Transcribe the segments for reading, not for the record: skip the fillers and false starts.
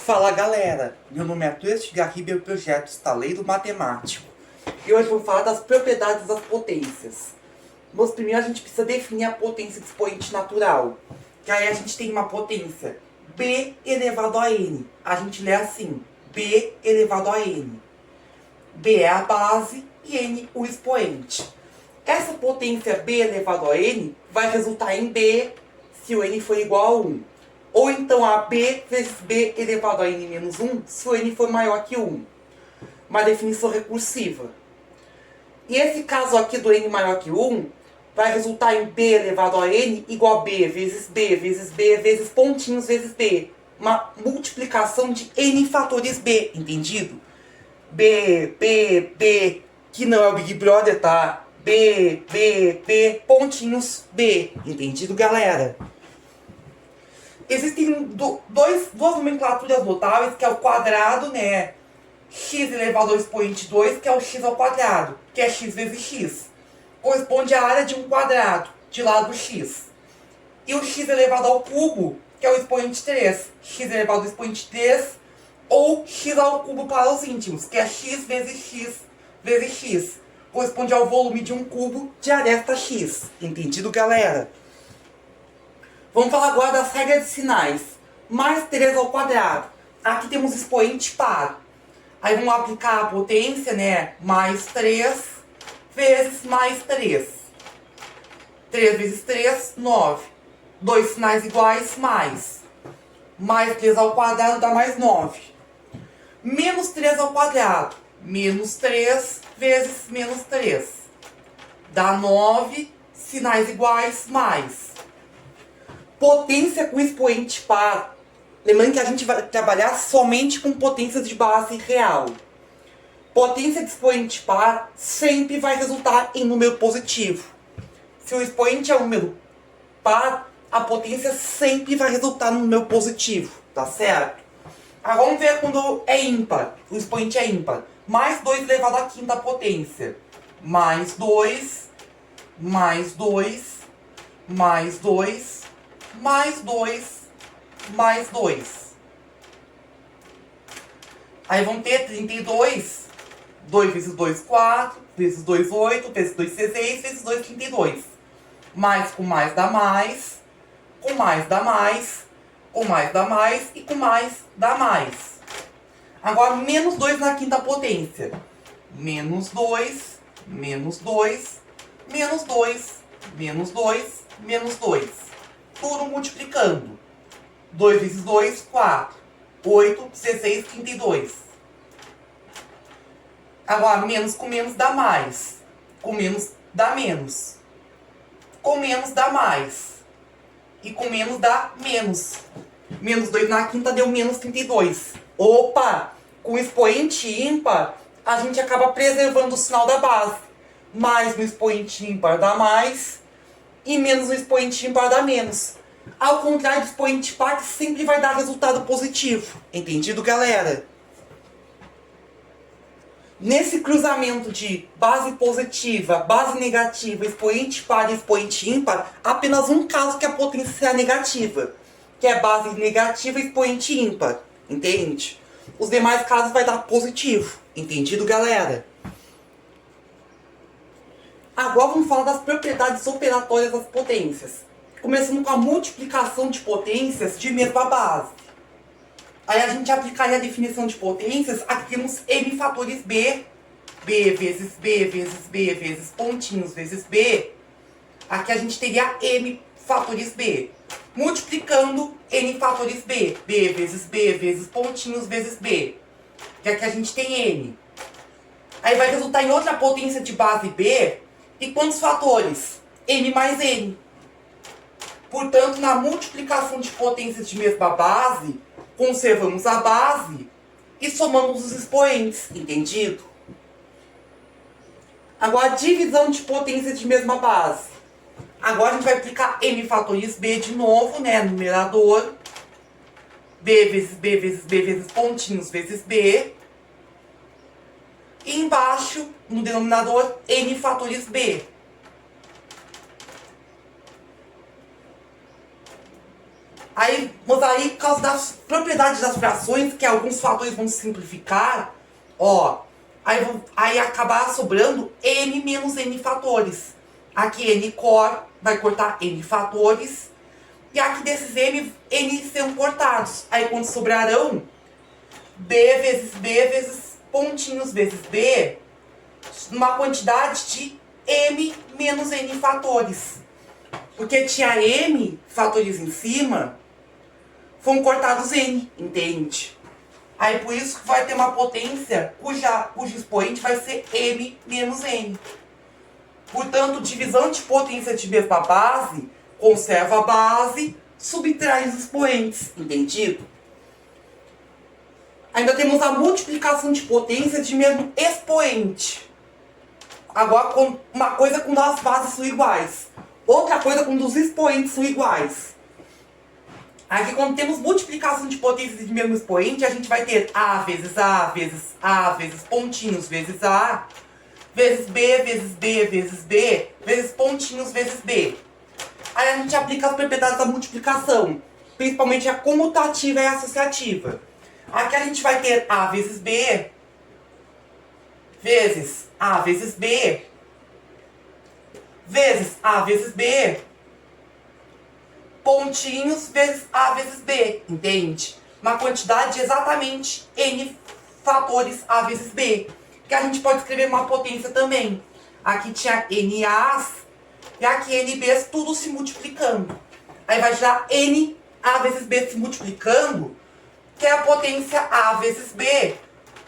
Fala galera, meu nome é Arthur Estigarriba e o projeto Estaleiro Matemático. E hoje vou falar das propriedades das potências. Mas primeiro a gente precisa definir a potência de expoente natural. Que aí a gente tem uma potência b elevado a n. A gente lê assim, b elevado a n. B é a base e n o expoente. Essa potência b elevado a n vai resultar em b se o n for igual a 1. Ou então a b vezes b elevado a n menos 1 se o n for maior que 1. Uma definição recursiva. E esse caso aqui do n maior que 1 vai resultar em b elevado a n igual a b vezes b vezes b vezes pontinhos vezes b. Uma multiplicação de n fatores b, entendido? B, que não é o Big Brother, tá? B, pontinhos b, entendido, galera? Existem duas nomenclaturas notáveis, que é o quadrado, né? X elevado ao expoente 2, que é o x ao quadrado, que é x vezes x. Corresponde à área de um quadrado, de lado x. E o x elevado ao cubo, que é o expoente 3. X elevado ao expoente 3, ou x ao cubo para os íntimos, que é x vezes x vezes x. Corresponde ao volume de um cubo de aresta x. Entendido, galera? Vamos falar agora das regras de sinais. Mais 3 ao quadrado. Aqui temos expoente par. Aí vamos aplicar a potência, né? Mais 3 vezes mais 3. 3 vezes 3, 9. Dois sinais iguais, mais. Mais 3 ao quadrado dá mais 9. Menos 3 ao quadrado. Menos 3 vezes menos 3. Dá 9. Sinais iguais, mais. Potência com expoente par. Lembrando que a gente vai trabalhar somente com potências de base real. Potência de expoente par sempre vai resultar em número positivo. Se o expoente é um número par, a potência sempre vai resultar no número positivo, tá certo? Agora vamos ver quando é ímpar. O expoente é ímpar. Mais 2 elevado à quinta potência. Mais 2, mais 2, mais 2, mais 2, mais 2. Aí vamos ter 32. 2 vezes 2, 4. Vezes 2, 8. Vezes 2, 16. Vezes 2, 32. Mais com mais dá mais. Com mais dá mais. Com mais dá mais. E com mais dá mais. Agora, menos 2 na quinta potência. Menos 2. Menos 2. Menos 2. Menos 2. Menos 2. Tudo multiplicando. 2 vezes 2, 4. 8, 16, 32. Agora, menos com menos dá mais. Com menos dá menos. Com menos dá mais. E com menos dá menos. Menos 2 na quinta deu menos 32. Opa! Com expoente ímpar, a gente acaba preservando o sinal da base. Mais no expoente ímpar dá mais. E menos no expoente ímpar dá menos. Ao contrário do expoente par, que sempre vai dar resultado positivo. Entendido, galera? Nesse cruzamento de base positiva, base negativa, expoente par e expoente ímpar, apenas um caso que a potência será negativa, que é base negativa e expoente ímpar. Entende? Os demais casos vai dar positivo. Entendido, galera? Agora vamos falar das propriedades operatórias das potências. Começando com a multiplicação de potências de mesma base. Aí a gente aplicaria a definição de potências. Aqui temos m fatores b. B vezes b vezes b vezes pontinhos vezes b. Aqui a gente teria m fatores b. Multiplicando n fatores b. B vezes pontinhos vezes b. Que aqui a gente tem n. Aí vai resultar em outra potência de base b. E quantos fatores? M mais n. Portanto, na multiplicação de potências de mesma base, conservamos a base e somamos os expoentes, entendido? Agora, divisão de potências de mesma base. Agora a gente vai aplicar m fatores b de novo, né, no numerador. B vezes pontinhos vezes b. E embaixo, no denominador, n fatores b. Aí Mas aí, por causa das propriedades das frações, que alguns fatores vão simplificar, ó, aí acabar sobrando n menos n fatores. Aqui n cor vai cortar n fatores, e aqui desses n serão cortados. Aí quando sobrarão, b vezes pontinhos vezes b, uma quantidade de m menos n fatores. Porque tinha m fatores em cima, foram cortados n, entende? Aí por isso que vai ter uma potência cujo expoente vai ser m menos n. Portanto, divisão de potência de mesma base, conserva a base, subtrai os expoentes, entendido? Ainda temos a multiplicação de potência de mesmo expoente. Agora, uma coisa quando as bases são iguais. Outra coisa quando os expoentes são iguais. Aqui, quando temos multiplicação de potência de mesmo expoente, a gente vai ter A vezes A, vezes A, vezes pontinhos, vezes A, vezes B, vezes B, vezes B, vezes pontinhos, vezes B. Aí a gente aplica as propriedades da multiplicação, principalmente a comutativa e a associativa. Aqui a gente vai ter A vezes B, vezes A vezes B, vezes A vezes B, pontinhos vezes A vezes B, entende? Uma quantidade de exatamente n fatores A vezes B, que a gente pode escrever uma potência também. Aqui tinha NAs e aqui NBs, tudo se multiplicando. Aí vai gerar N A vezes B se multiplicando, que é a potência A vezes B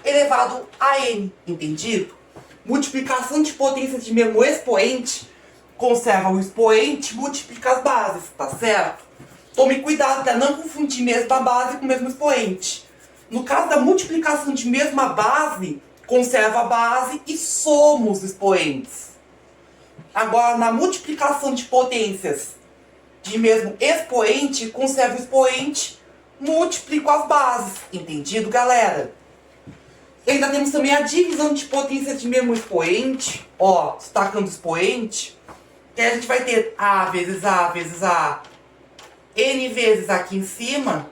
elevado a N, entendido? Multiplicação de potência de mesmo expoente, conserva o expoente, multiplica as bases, tá certo? Tome cuidado para não confundir mesma base com o mesmo expoente. No caso da multiplicação de mesma base, conserva a base e soma os expoentes. Agora, na multiplicação de potências de mesmo expoente, conserva o expoente, multiplica as bases. Entendido, galera? E ainda temos também a divisão de potência de mesmo expoente. Ó, destacando o expoente, que a gente vai ter A vezes A vezes A, N vezes aqui em cima,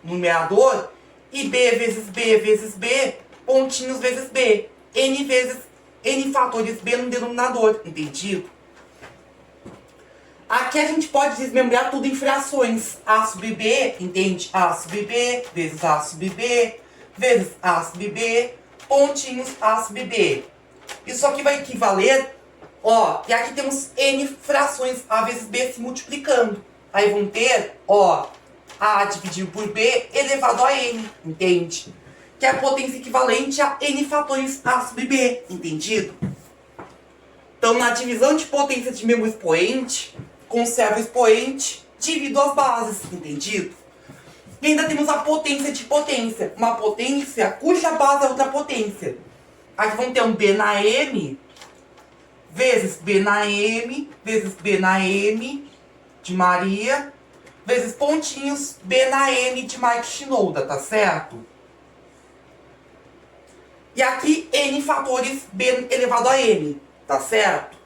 numerador, e B vezes B vezes B, pontinhos vezes B, N vezes N fatores B no denominador, entendido? Aqui a gente pode desmembrar tudo em frações. A sub B, entende? A sub B vezes A sub B, vezes A sub B, pontinhos A sub B. Isso aqui vai equivaler, ó, e aqui temos N frações A vezes B se multiplicando. Aí vão ter, ó, A dividido por B elevado a N, entende? Que é a potência equivalente a N fatores A sub B, entendido? Então, na divisão de potência de mesmo expoente, conserva o expoente, divido as bases, entendido? E ainda temos a potência de potência, uma potência cuja base é outra potência. Aqui vamos ter um B na M, vezes B na M, vezes B na M de Maria, vezes pontinhos B na M de Mike Shinoda, tá certo? E aqui N fatores B elevado a N, tá certo?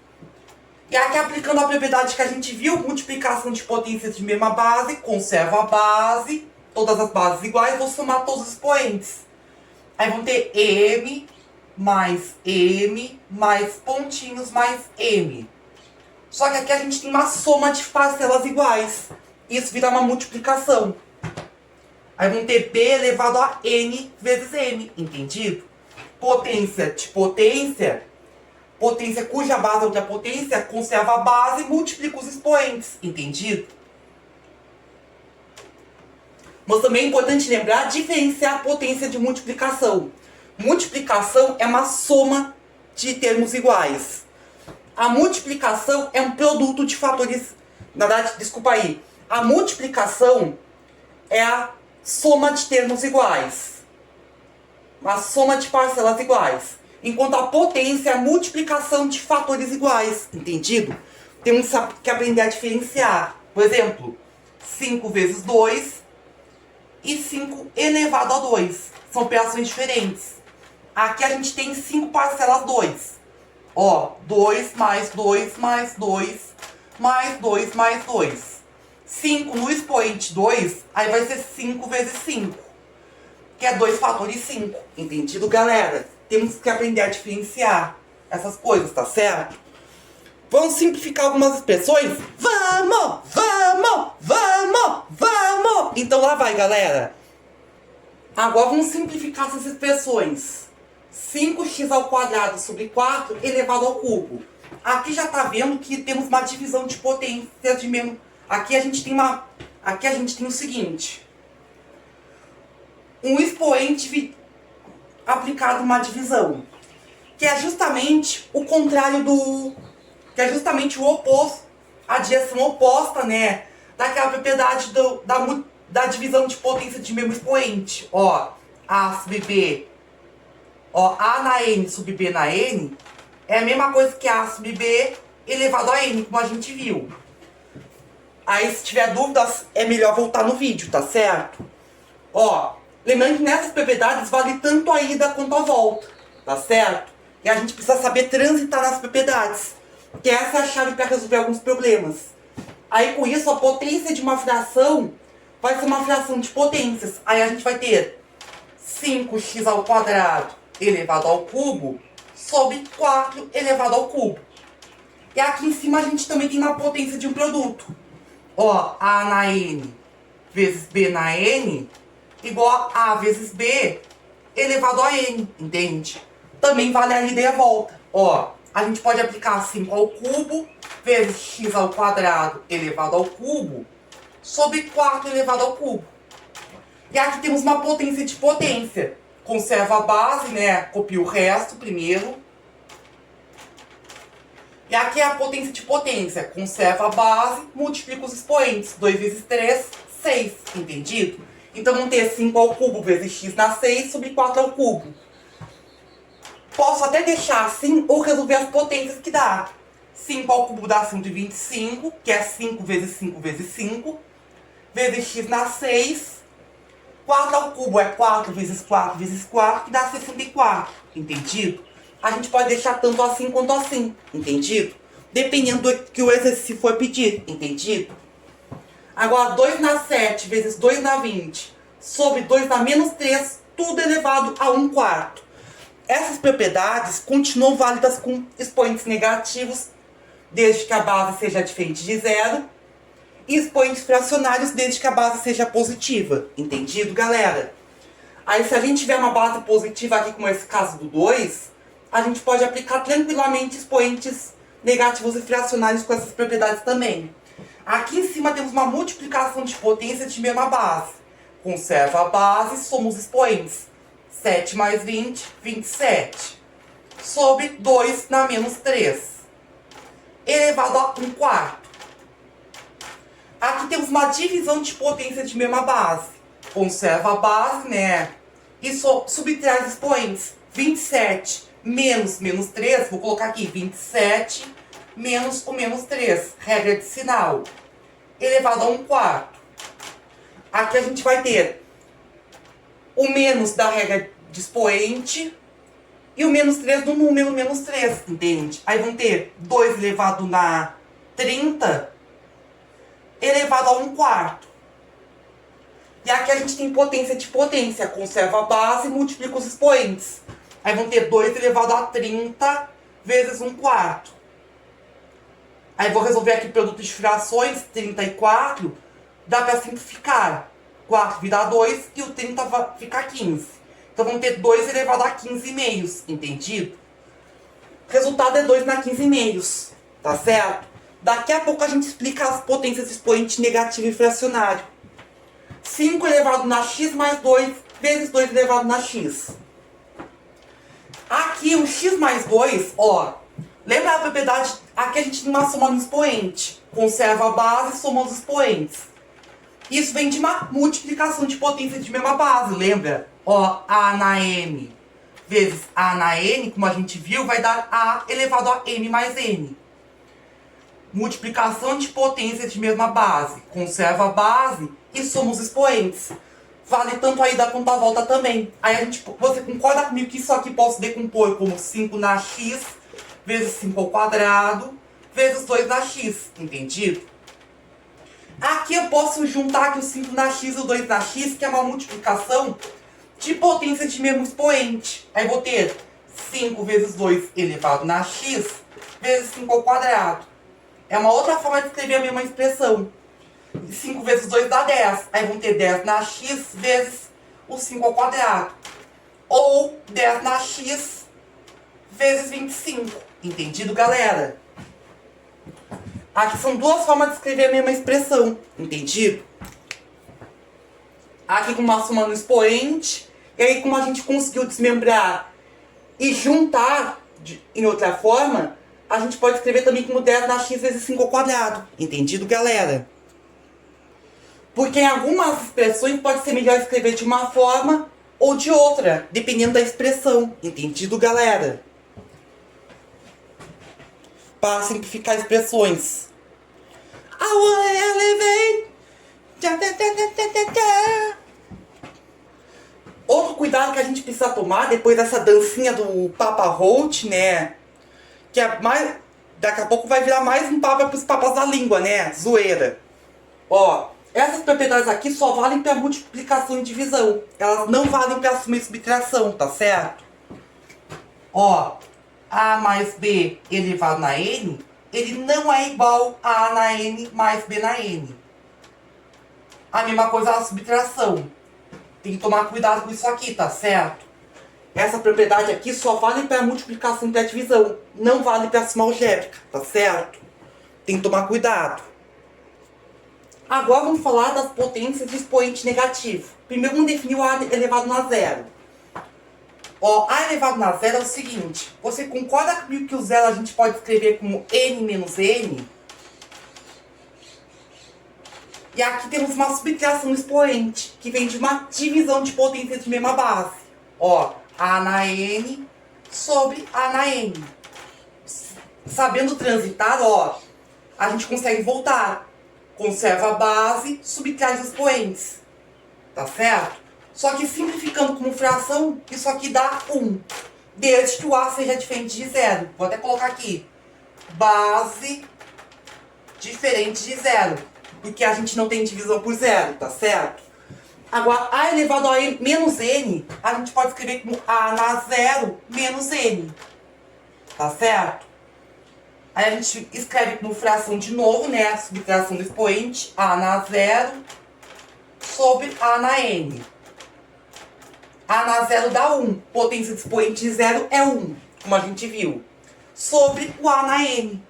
E aqui aplicando a propriedade que a gente viu, multiplicação de potências de mesma base, conserva a base, todas as bases iguais, vou somar todos os expoentes. Aí vão ter M mais pontinhos mais M. Só que aqui a gente tem uma soma de parcelas iguais. Isso vira uma multiplicação. Aí vão ter B elevado a N vezes M, entendido? Potência de potência, potência cuja base é outra potência, conserva a base e multiplica os expoentes, entendido? Mas também é importante lembrar, diferenciar a potência de multiplicação. Multiplicação é uma soma de termos iguais. A multiplicação é um produto de fatores... Na verdade, desculpa aí. A multiplicação é a soma de termos iguais. Uma soma de parcelas iguais. Enquanto a potência é a multiplicação de fatores iguais. Entendido? Temos que aprender a diferenciar. Por exemplo, 5 vezes 2 e 5 elevado a 2. São operações diferentes. Aqui a gente tem 5 parcelas 2. Ó, 2 mais 2 mais 2 mais 2 mais 2. 5 no expoente 2, aí vai ser 5 vezes 5, que é 2 fatores 5. Entendido, galera? Temos que aprender a diferenciar essas coisas, tá certo? Vamos simplificar algumas expressões? Vamos! Vamos! Vamos! Vamos! Então lá vai, galera. Agora vamos simplificar essas expressões. 5x ao quadrado sobre 4 elevado ao cubo. Aqui já tá vendo que temos uma divisão de potência de mesmo. Aqui a gente tem o seguinte. Um expoente aplicado uma divisão. Que é justamente o contrário do... Que é justamente o oposto. A direção oposta, né? Daquela propriedade da divisão de potência de mesmo expoente. Ó, A sobre B. Ó, A na N sobre B na N é a mesma coisa que A sobre B elevado a N, como a gente viu. Aí, se tiver dúvidas, é melhor voltar no vídeo, tá certo? Ó, lembrando que nessas propriedades vale tanto a ida quanto a volta, tá certo? E a gente precisa saber transitar nas propriedades, que essa é a chave para resolver alguns problemas. Aí, com isso, a potência de uma fração vai ser uma fração de potências. Aí a gente vai ter 5x ao quadrado elevado ao cubo sobre 4 elevado ao cubo. E aqui em cima a gente também tem uma potência de um produto. Ó, A na N vezes B na N igual a vezes B elevado a N, entende? Também vale a ida e a volta. Ó, a gente pode aplicar 5 ao cubo vezes x ao quadrado elevado ao cubo sobre 4 elevado ao cubo. E aqui temos uma potência de potência. Conserva a base, né? Copia o resto primeiro. E aqui é a potência de potência. Conserva a base, multiplica os expoentes. 2 vezes 3, 6. Entendido? Então vamos ter 5 ao cubo vezes x na 6 sobre 4 ao cubo. Posso até deixar assim ou resolver as potências que dá. 5 ao cubo dá 125, que é 5 vezes 5 vezes 5. Vezes x na 6. 4 ao cubo é 4 vezes 4 vezes 4, que dá 64. Entendido? A gente pode deixar tanto assim quanto assim. Entendido? Dependendo do que o exercício for pedir. Entendido? Agora, 2 na 7 vezes 2 na 20 sobre 2 na menos 3, tudo elevado a 1/4. Essas propriedades continuam válidas com expoentes negativos, desde que a base seja diferente de zero, e expoentes fracionários, desde que a base seja positiva. Entendido, galera? Aí, se a gente tiver uma base positiva aqui, como esse caso do 2, a gente pode aplicar tranquilamente expoentes negativos e fracionários com essas propriedades também. Aqui em cima temos uma multiplicação de potência de mesma base. Conserva a base, soma os expoentes. 7 mais 20, 27. Sobre 2 na menos 3. Elevado a 1/4. Aqui temos uma divisão de potência de mesma base. Conserva a base, né? E subtrai os expoentes. 27 menos menos 3, vou colocar aqui 27 menos o menos 3, regra de sinal. Elevado a 1/4. Aqui a gente vai ter o menos da regra de expoente e o menos 3 do número menos 3, entende? Aí vão ter 2 elevado na 30 elevado a 1/4. E aqui a gente tem potência de potência. Conserva a base e multiplica os expoentes. Aí vão ter 2 elevado a 30 vezes 1/4. Aí vou resolver aqui produto de frações, 34. Dá para simplificar. 4 vira 2 e o 30 vai ficar 15. Então vamos ter 2 elevado a 15 meios, entendido? O resultado é 2 na 15 meios, tá certo? Daqui a pouco a gente explica as potências de expoente negativo e fracionário. 5 elevado na x mais 2 vezes 2 elevado na x. Aqui o x mais 2, ó, lembra a propriedade? Aqui a gente tem uma soma no expoente. Conserva a base e soma os expoentes. Isso vem de uma multiplicação de potência de mesma base, lembra? Ó, A na M vezes A na N, como a gente viu, vai dar A elevado a M mais N. Multiplicação de potência de mesma base. Conserva a base e soma os expoentes. Vale tanto a ida quanto a volta também. Aí você concorda comigo que isso aqui posso decompor como 5 na x vezes 5 ao quadrado vezes 2 na x, entendido? Aqui eu posso juntar aqui o 5 na x e o 2 na x, que é uma multiplicação de potência de mesmo expoente. Aí vou ter 5 vezes 2 elevado na x vezes 5 ao quadrado. É uma outra forma de escrever a mesma expressão. 5 vezes 2 dá 10. Aí vão ter 10 na x vezes o 5 ao quadrado. Ou 10 na x vezes 25. Entendido, galera? Aqui são duas formas de escrever a mesma expressão. Entendido? Aqui com uma soma no expoente. E aí como a gente conseguiu desmembrar e juntar em outra forma, a gente pode escrever também como 10 na x vezes 5 ao quadrado. Entendido, galera? Porque em algumas expressões pode ser melhor escrever de uma forma ou de outra, dependendo da expressão. Entendido, galera? Para simplificar expressões. I wanna elevate. Outro cuidado que a gente precisa tomar depois dessa dancinha do Papa Holt, né? Que é mais... Daqui a pouco vai virar mais um papa pros papas da língua, né? Zoeira. Ó, essas propriedades aqui só valem para multiplicação e divisão. Elas não valem para suma e subtração, tá certo? Ó, A mais B elevado na N, ele não é igual a A na N mais B na N. A mesma coisa na subtração. Tem que tomar cuidado com isso aqui, tá certo? Essa propriedade aqui só vale para multiplicação e para divisão. Não vale para suma algébrica, tá certo? Tem que tomar cuidado. Agora vamos falar das potências de expoente negativo. Primeiro vamos definir o A elevado na zero. Ó, A elevado na zero é o seguinte. Você concorda comigo que o zero a gente pode escrever como N menos N? E aqui temos uma subtração expoente, que vem de uma divisão de potência de mesma base. Ó, A na N sobre A na N. Sabendo transitar, ó, a gente consegue voltar. Conserva a base, subtrai os expoentes. Tá certo? Só que simplificando como fração, isso aqui dá 1. Desde que o A seja diferente de zero. Vou até colocar aqui. Base diferente de zero. Porque a gente não tem divisão por zero, tá certo? Agora, A elevado a menos N, a gente pode escrever como A na zero menos N. Tá certo? Aí a gente escreve como fração de novo, né? A subtração do expoente. A na zero sobre A na N. A na zero dá 1. Potência do expoente de zero é 1, como a gente viu. Sobre o A na N.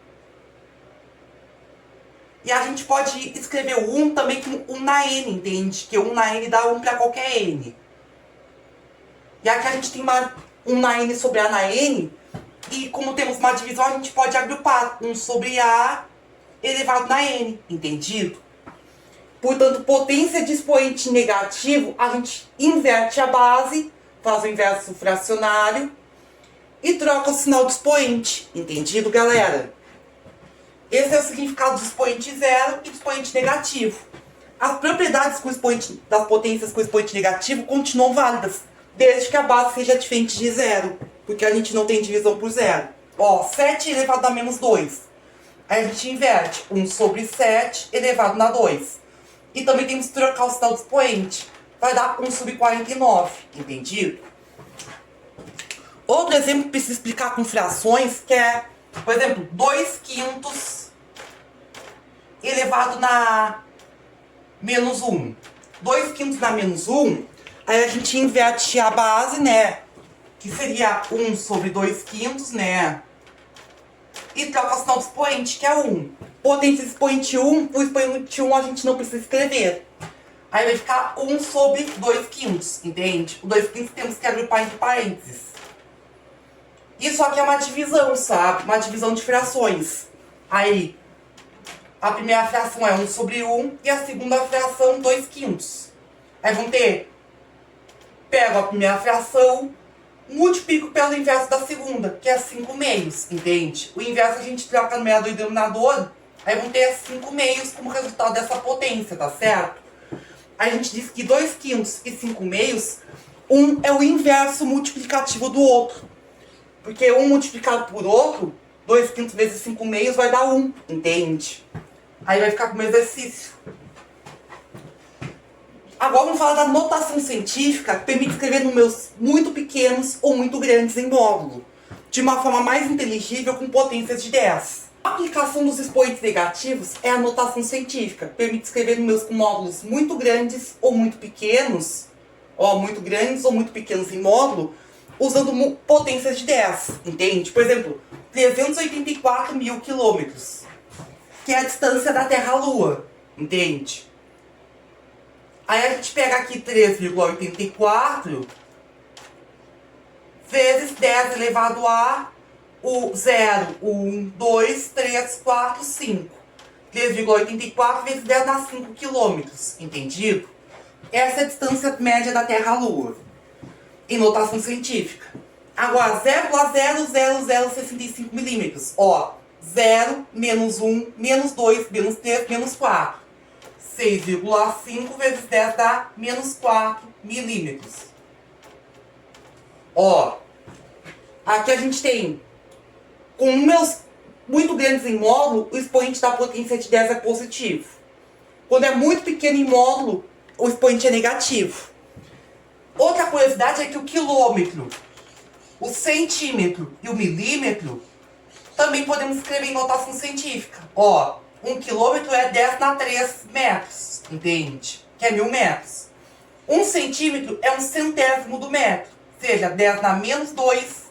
E a gente pode escrever o 1 também como 1 na N, entende? Que 1 na N dá 1 para qualquer N. E aqui a gente tem uma 1 na N sobre A na N. E como temos uma divisão, a gente pode agrupar 1 sobre A elevado na N, entendido? Portanto, potência de expoente negativo, a gente inverte a base, faz o inverso fracionário e troca o sinal do expoente, entendido, galera? Esse é o significado do expoente zero e do expoente negativo. As propriedades com expoente, das potências com expoente negativo continuam válidas, desde que a base seja diferente de zero, porque a gente não tem divisão por zero. Ó, 7 elevado a menos 2. Aí a gente inverte 1 sobre 7 elevado na 2. E também temos que trocar o sinal do expoente. Vai dar 1 sobre 49, entendido? Outro exemplo que precisa explicar com frações, que é, por exemplo, 2 quintos elevado na menos 1. 2 quintos na menos 1, aí a gente inverte a base, né? Que seria 1 sobre 2 quintos, né? E troca o sinal do expoente, que é 1. Potência de expoente 1, o expoente 1 a gente não precisa escrever. Aí vai ficar 1 sobre 2 quintos, entende? O 2 quintos temos que agrupar entre parênteses. Isso aqui é uma divisão, sabe? Uma divisão de frações. Aí, a primeira fração é 1 sobre 1 e a segunda fração 2 quintos. Aí vão ter, pego a primeira fração, multiplico pelo inverso da segunda, que é 5 meios, entende? O inverso a gente troca no numerador e denominador, aí vão ter 5 meios como resultado dessa potência, tá certo? Aí a gente diz que 2 quintos e 5 meios, um é o inverso multiplicativo do outro. Porque um multiplicado por outro, 2 quintos vezes 5 meios vai dar 1, entende? Aí vai ficar como exercício. Agora vamos falar da notação científica, que permite escrever números muito pequenos ou muito grandes em módulo, de uma forma mais inteligível com potências de 10. A aplicação dos expoentes negativos é a notação científica, que permite escrever números com módulos muito grandes ou muito pequenos, muito grandes ou muito pequenos em módulo, usando potências de 10, entende? Por exemplo, 384 mil quilômetros, que é a distância da Terra à Lua, entende? Aí a gente pega aqui 3,84 vezes 10 elevado a o 0, 1, 2, 3, 4, 5. 3,84 vezes 10 dá 5 quilômetros, entendido? Essa é a distância média da Terra à Lua, em notação científica. Agora, 0,00065 milímetros. 0, menos 1, menos 2, menos 3, menos 4. 6,5 vezes 10 dá menos 4 milímetros. Aqui a gente tem, com números muito grandes em módulo, o expoente da potência de 10 é positivo. Quando é muito pequeno em módulo, o expoente é negativo. Outra curiosidade é que o quilômetro, o centímetro e o milímetro também podemos escrever em notação científica. 1 quilômetro é 10 na 3 metros, entende? Que é 1000 metros. 1 centímetro é 1/100º do metro, seja 10 na menos 2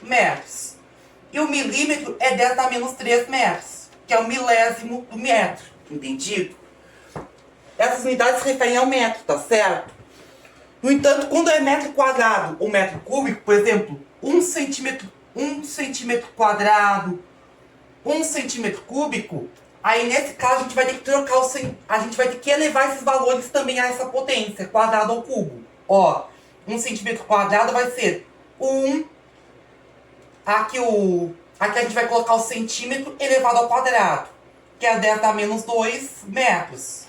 metros. E o milímetro é 10 na menos 3 metros, que é 1/1000º do metro, entendido? Essas unidades se referem ao metro, tá certo? No entanto, quando é metro quadrado ou metro cúbico, por exemplo, 1 centímetro quadrado, 1 centímetro cúbico, aí nesse caso a gente vai ter que trocar a gente vai ter que elevar esses valores também a essa potência, quadrado ou cubo. 1 centímetro quadrado vai ser 1, aqui a gente vai colocar o centímetro elevado ao quadrado, que é 10 na menos 2 metros.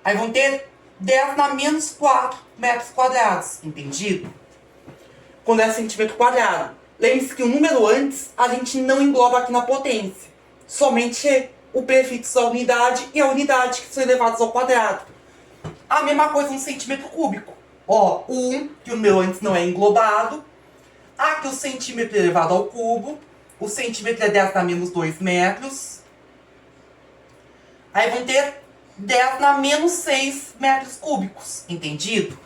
Aí vão ter 10 na menos 4 metros quadrados, entendido? Quando é centímetro quadrado. Lembre-se que o número antes a gente não engloba aqui na potência. Somente o prefixo da unidade e a unidade que são elevados ao quadrado. A mesma coisa no centímetro cúbico. O 1, que o número antes não é englobado. Aqui o centímetro elevado ao cubo. O centímetro é 10 na menos 2 metros. Aí vão ter 10 na menos 6 metros cúbicos, entendido?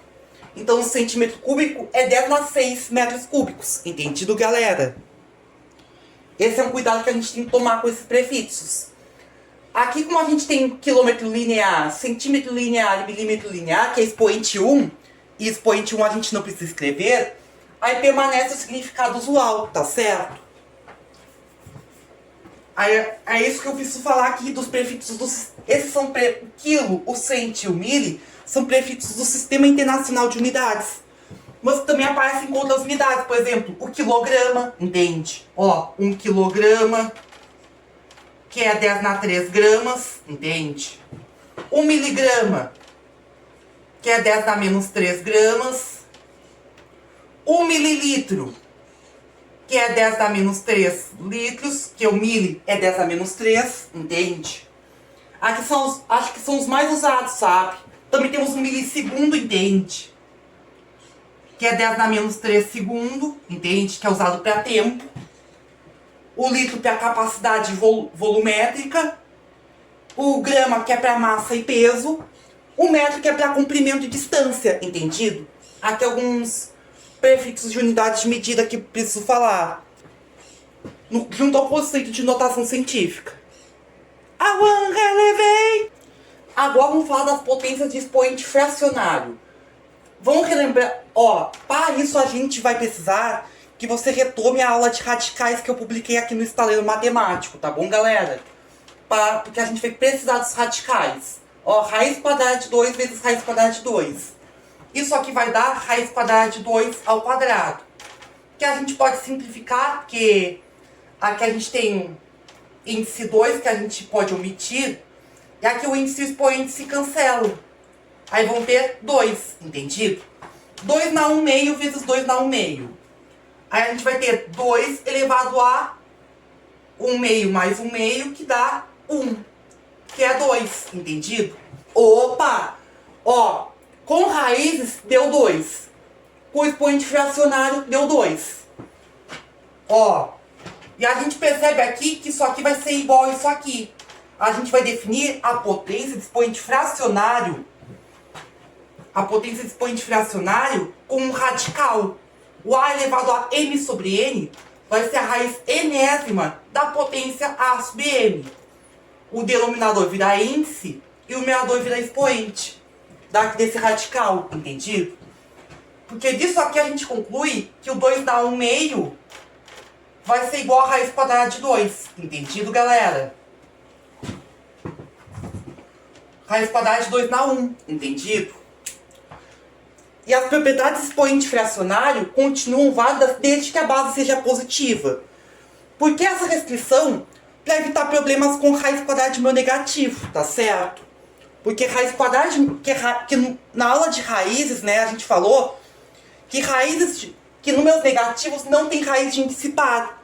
Então, o centímetro cúbico é 10 na 6 metros cúbicos, entendido, galera? Esse é um cuidado que a gente tem que tomar com esses prefixos. Aqui, como a gente tem quilômetro linear, centímetro linear e milímetro linear, que é expoente 1, e expoente 1 a gente não precisa escrever, aí permanece o significado usual, tá certo? Aí, é isso que eu preciso falar aqui dos prefixos esses são o quilo, o cento e o mili são prefixos do Sistema Internacional de Unidades. Mas também aparecem com outras unidades, por exemplo, o quilograma, entende? 1 quilograma, que é 10 na 3 gramas, entende? 1 miligrama, que é 10 na menos 3 gramas. 1 mililitro, que é 10 na menos 3 litros, que o mili é 10 na menos 3, entende? Aqui acho que são os mais usados, sabe? Também temos o milissegundo, entende? Que é 10 na menos 3 segundo, entende? Que é usado para tempo. O litro para capacidade volumétrica. O grama, que é para massa e peso. O metro, que é para comprimento e distância, entendido? Aqui alguns prefixos de unidade de medida que preciso falar. Junto ao conceito de notação científica. Agora vamos falar das potências de expoente fracionário. Vamos relembrar, para isso a gente vai precisar que você retome a aula de radicais que eu publiquei aqui no Estaleiro Matemático, tá bom, galera? Porque a gente vai precisar dos radicais. Raiz quadrada de 2 vezes raiz quadrada de 2. Isso aqui vai dar raiz quadrada de 2 ao quadrado. Que a gente pode simplificar, porque aqui a gente tem índice 2 que a gente pode omitir. E aqui o índice e o expoente se cancelam. Aí vão ter 2, entendido? 2 na 1 meio vezes 2 na 1 meio. Aí a gente vai ter 2 elevado a 1 meio mais 1 meio, que dá 1. que é 2, entendido? Opa! Ó, com raízes deu 2. Com expoente fracionário deu 2. Ó, e a gente percebe aqui que isso aqui vai ser igual a isso aqui. A gente vai definir a potência de expoente fracionário. A potência de expoente fracionário com um radical. O A elevado a m sobre n vai ser a raiz enésima da potência A sobre m. O denominador vira índice e o numerador vira expoente desse radical, entendido? Porque disso aqui a gente conclui que o 2 dá 1 meio vai ser igual a raiz quadrada de 2, entendido, galera? Raiz quadrada de 2 dá 1, entendido? E as propriedades de expoente fracionário continuam válidas desde que a base seja positiva. Por que essa restrição? Para evitar problemas com raiz quadrada de número negativo, tá certo? Porque raiz quadrada que na aula de raízes, né, a gente falou que que números negativos não tem raiz de índice par.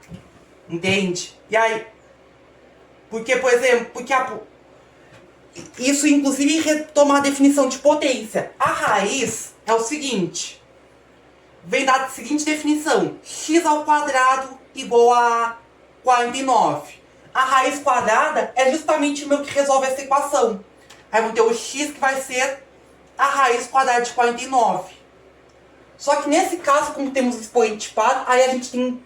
Entende? E aí, porque, por exemplo, isso inclusive retoma a definição de potência. A raiz é o seguinte, vem da seguinte definição: x ao quadrado igual a 49. A raiz quadrada é justamente o meu que resolve essa equação. Aí vamos ter o x que vai ser a raiz quadrada de 49. Só que nesse caso, como temos expoente par, aí a gente tem...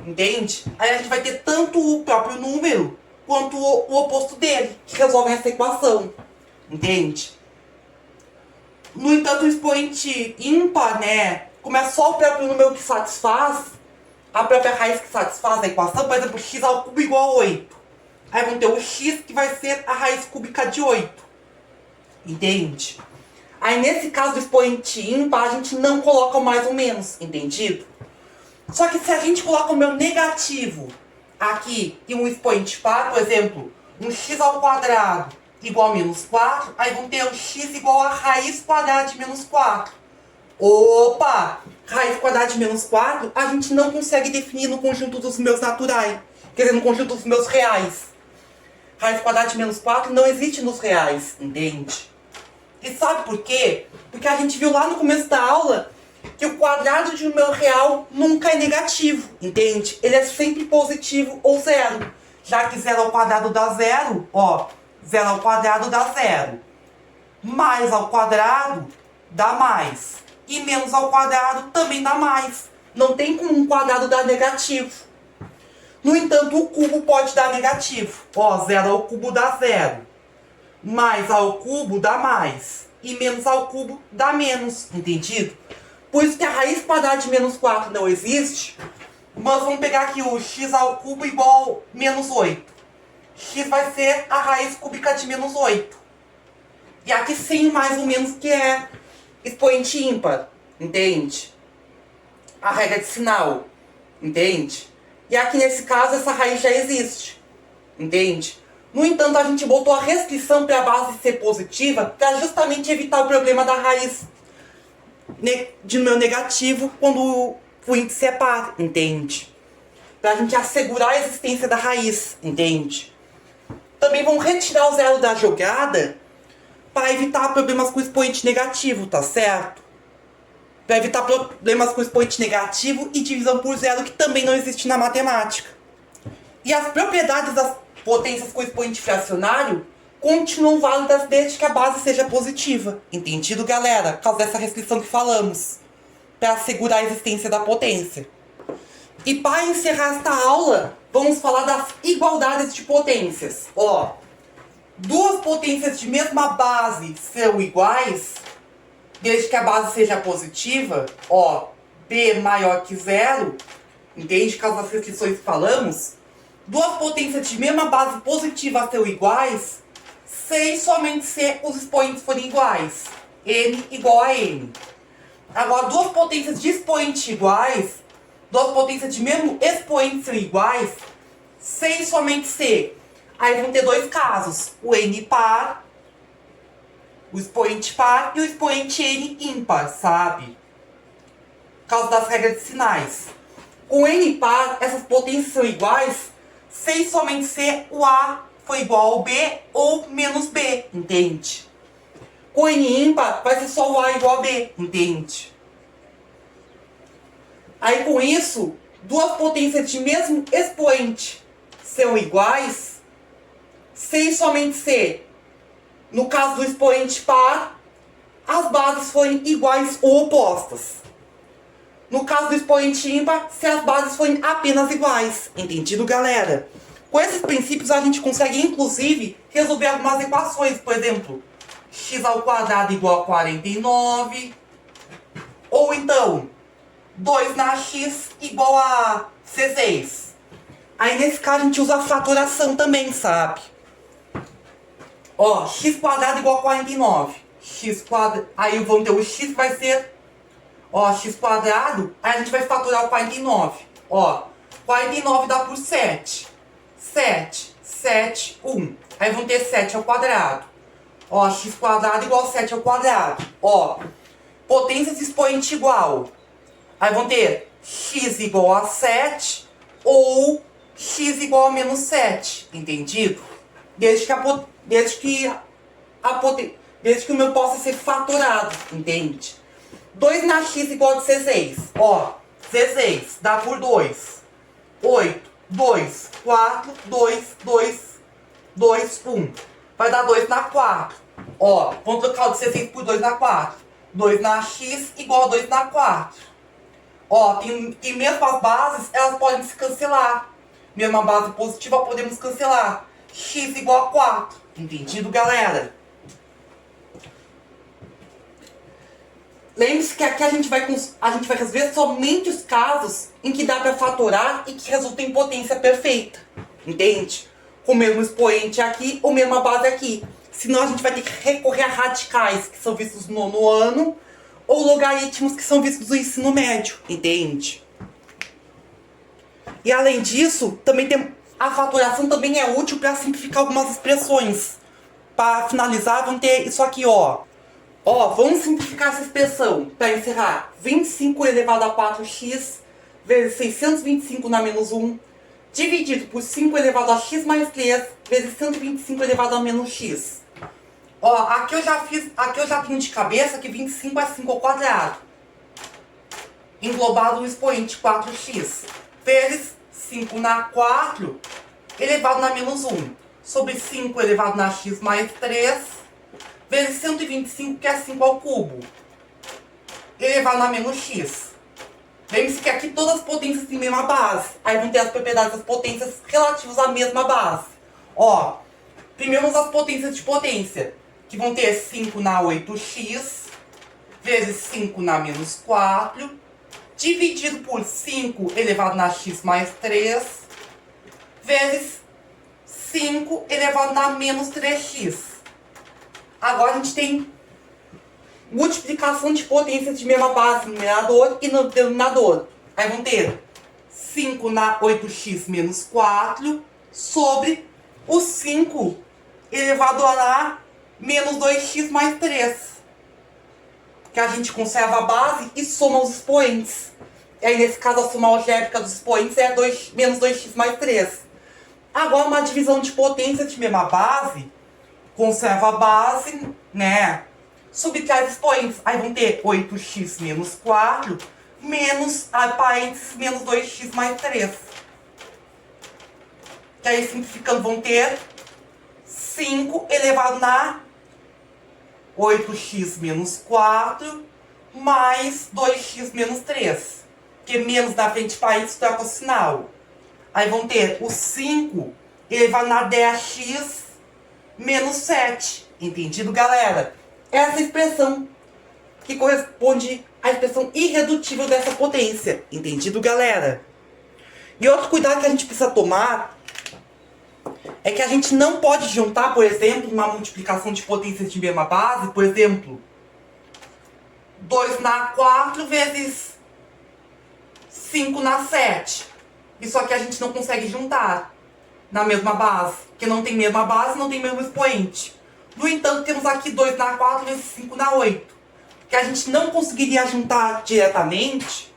Entende? Aí a gente vai ter tanto o próprio número quanto o oposto dele, que resolve essa equação. Entende? No entanto, o expoente ímpar, né? Como é só o próprio número que satisfaz, a própria raiz que satisfaz a equação, por exemplo, x ao cubo igual a 8. Aí vamos ter o x que vai ser a raiz cúbica de 8. Entende? Aí nesse caso do expoente ímpar, a gente não coloca o mais ou menos, entendido? Só que se a gente coloca o meu negativo aqui e um expoente par, por exemplo, um x ao quadrado igual a menos 4, aí vamos ter o x igual a raiz quadrada de menos 4. Opa! Raiz quadrada de menos 4, a gente não consegue definir no conjunto dos meus naturais. Quer dizer, no conjunto dos meus reais. Raiz quadrada de menos 4 não existe nos reais, entende? E sabe por quê? Porque a gente viu lá no começo da aula que o quadrado de um número real nunca é negativo, entende? Ele é sempre positivo ou zero. Já que 0 ao quadrado dá 0, ó, 0 ao quadrado dá 0. Mais ao quadrado dá mais. E menos ao quadrado também dá mais. Não tem como um quadrado dar negativo. No entanto, o cubo pode dar negativo. Ó, 0 ao cubo dá 0. Mais ao cubo dá mais. E menos ao cubo dá menos. Entendido? Por isso que a raiz quadrada de menos 4 não existe. Mas vamos pegar aqui o x ao cubo igual a menos 8. X vai ser a raiz cúbica de menos 8. E aqui sim, mais ou menos, que é expoente ímpar. Entende? A regra de sinal. Entende? E aqui nesse caso essa raiz já existe. Entende? No entanto, a gente botou a restrição para a base ser positiva para justamente evitar o problema da raiz de número negativo quando o índice é par, entende? Para a gente assegurar a existência da raiz, entende? Também vamos retirar o zero da jogada para evitar problemas com expoente negativo, tá certo? Para evitar problemas com expoente negativo e divisão por zero, que também não existe na matemática. E as propriedades das potências com expoente fracionário continuam válidas desde que a base seja positiva. Entendido, galera? Por causa dessa restrição que falamos. Para assegurar a existência da potência. E para encerrar esta aula, vamos falar das igualdades de potências. Ó, duas potências de mesma base são iguais, desde que a base seja positiva. Ó, B maior que zero, entende? Por causa das restrições que falamos. Duas potências de mesma base positiva são iguais, sem somente se os expoentes forem iguais. N igual a N. Agora, duas potências de expoente iguais, duas potências de mesmo expoente são iguais, sem somente se. Aí vão ter dois casos, o N par, o expoente par e o expoente N ímpar, sabe? Por causa das regras de sinais. Com N par, essas potências são iguais, sem somente ser o A for igual ao B ou menos B, entende? Com N ímpar, vai ser só o A igual a B, entende? Aí com isso, duas potências de mesmo expoente são iguais, se e somente se, no caso do expoente par, as bases forem iguais ou opostas. No caso do expoente ímpar, se as bases forem apenas iguais. Entendido, galera? Com esses princípios a gente consegue, inclusive, resolver algumas equações. Por exemplo, x² igual a 49. Ou então, 2 na x igual a 16. Aí nesse caso a gente usa a fatoração também, sabe? Ó, x² igual a 49. Aí vamos ter o x vai ser, ó, x², aí a gente vai fatorar o 49. Ó, 49 dá por 7. 7, 7, 1. Aí vamos ter 7 ao quadrado. Ó, x² igual a 7 ao quadrado. Ó, potência de expoente igual. Aí vamos ter x igual a 7 ou x igual a menos 7. Entendido? Desde que o meu possa ser fatorado, entende? 2 na x igual a 16. Ó, 16 dá por 2. 8, 2, 4, 2, 2, 2, 1. Vai dar 2 na 4. Ó, vamos trocar o 16 por 2 na 4. 2 na x igual a 2 na 4. Ó, e mesmo as bases, elas podem se cancelar. Mesmo a base positiva, podemos cancelar. X igual a 4. Entendido, galera? Lembre-se que aqui a gente vai resolver somente os casos em que dá para fatorar e que resulta em potência perfeita. Entende? Com o mesmo expoente aqui ou mesma base aqui. Senão a gente vai ter que recorrer a radicais, que são vistos no nono ano, ou logaritmos, que são vistos no ensino médio. Entende? E além disso, também a fatoração também é útil para simplificar algumas expressões. Para finalizar, vamos ter isso aqui, ó. Ó, vamos simplificar essa expressão para encerrar. 25 elevado a 4x vezes 625 na menos 1 dividido por 5 elevado a x mais 3 vezes 125 elevado a menos x. Ó, aqui eu já tenho de cabeça que 25 é 5 ao quadrado. Englobado no expoente 4x. Vezes 5 na 4 elevado na menos 1. Sobre 5 elevado na x mais 3. Vezes 125, que é 5 ao cubo. Elevado na menos x. Lembre-se que aqui todas as potências têm a mesma base. Aí vão ter as propriedades das potências relativas à mesma base. Ó, primeiro vamos as potências de potência. Que vão ter 5 na 8x. Vezes 5 na menos 4. Dividido por 5 elevado na x mais 3. Vezes 5 elevado na menos 3x. Agora a gente tem multiplicação de potências de mesma base no numerador e no denominador. Aí vão ter 5 na 8x menos 4 sobre o 5 elevado a menos 2x mais 3. Que a gente conserva a base e soma os expoentes. E aí nesse caso a soma algébrica dos expoentes é menos 2x mais 3. Agora uma divisão de potências de mesma base. Conserva a base, né? Subtrai os expoentes. Aí vão ter 8x menos 4 menos, parênteses, menos 2x mais 3. Que aí simplificando vão ter 5 elevado na 8x menos 4 mais 2x menos 3. Porque menos na frente de parênteses troca o sinal. Aí vão ter o 5 elevado na 10x menos 7. Entendido, galera? Essa expressão que corresponde à expressão irredutível dessa potência. Entendido, galera? E outro cuidado que a gente precisa tomar é que a gente não pode juntar, por exemplo, uma multiplicação de potências de mesma base, por exemplo, 2 na 4 vezes 5 na 7. Isso aqui a gente não consegue juntar na mesma base, porque não tem mesma base, não tem mesmo expoente. No entanto, temos aqui 2 na 4 vezes 5 na 8, que a gente não conseguiria juntar diretamente.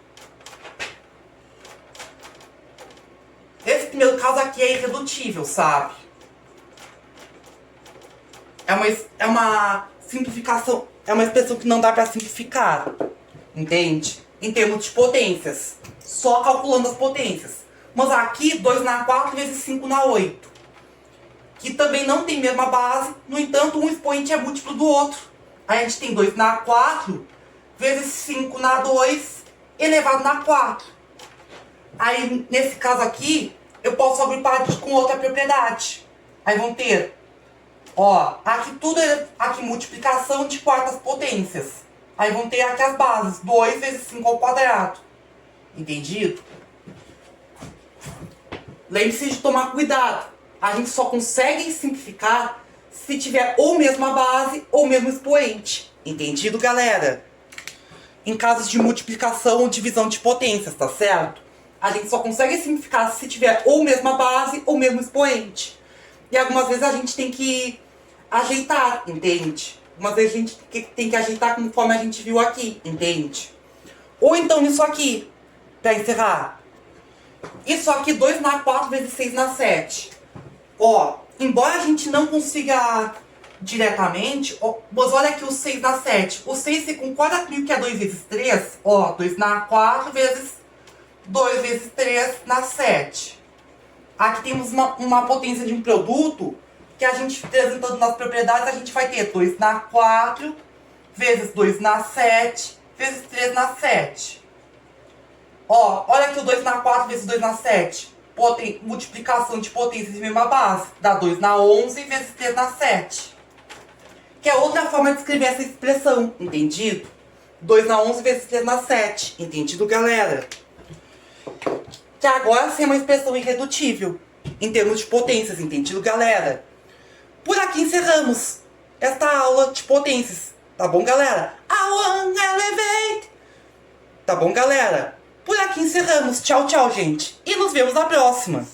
Esse primeiro caso aqui é irredutível, sabe? é uma simplificação, é uma expressão que não dá para simplificar, entende? Em termos de potências, só calculando as potências. Mas aqui, 2 na 4 vezes 5 na 8, que também não tem mesma base, no entanto, um expoente é múltiplo do outro. Aí a gente tem 2 na 4 vezes 5 na 2 elevado na 4. Aí, nesse caso aqui, eu posso agrupar com outra propriedade. Aí vão ter, ó, aqui tudo é aqui multiplicação de quartas potências. Aí vão ter aqui as bases, 2 vezes 5 ao quadrado. Entendido? Lembre-se de tomar cuidado. A gente só consegue simplificar se tiver ou mesma base ou mesmo expoente. Entendido, galera? Em casos de multiplicação ou divisão de potências, tá certo? A gente só consegue simplificar se tiver ou mesma base ou mesmo expoente. E algumas vezes a gente tem que ajeitar, entende? Algumas vezes a gente tem que ajeitar conforme a gente viu aqui, entende? Ou então nisso aqui, pra encerrar. Isso aqui, 2 na 4 vezes 6 na 7. Ó, embora a gente não consiga diretamente, ó, mas olha aqui o 6 na 7. O 6 se concorda comigo que é 2 vezes 3? Ó, 2 na 4 vezes 2 vezes 3 na 7. Aqui temos uma potência de um produto que a gente, representando nas propriedades, a gente vai ter 2 na 4 vezes 2 na 7 vezes 3 na 7. Ó, olha aqui o 2 na 4 vezes 2 na 7. Multiplicação de potências de mesma base. Dá 2 na 11 vezes 3 na 7. Que é outra forma de escrever essa expressão, entendido? 2 na 11 vezes 3 na 7. Entendido, galera? Que agora sim é uma expressão irredutível em termos de potências, entendido, galera? Por aqui encerramos esta aula de potências. Tá bom, galera? I wanna elevate. Tá bom, galera? Por aqui encerramos. Tchau, tchau, gente. E nos vemos na próxima.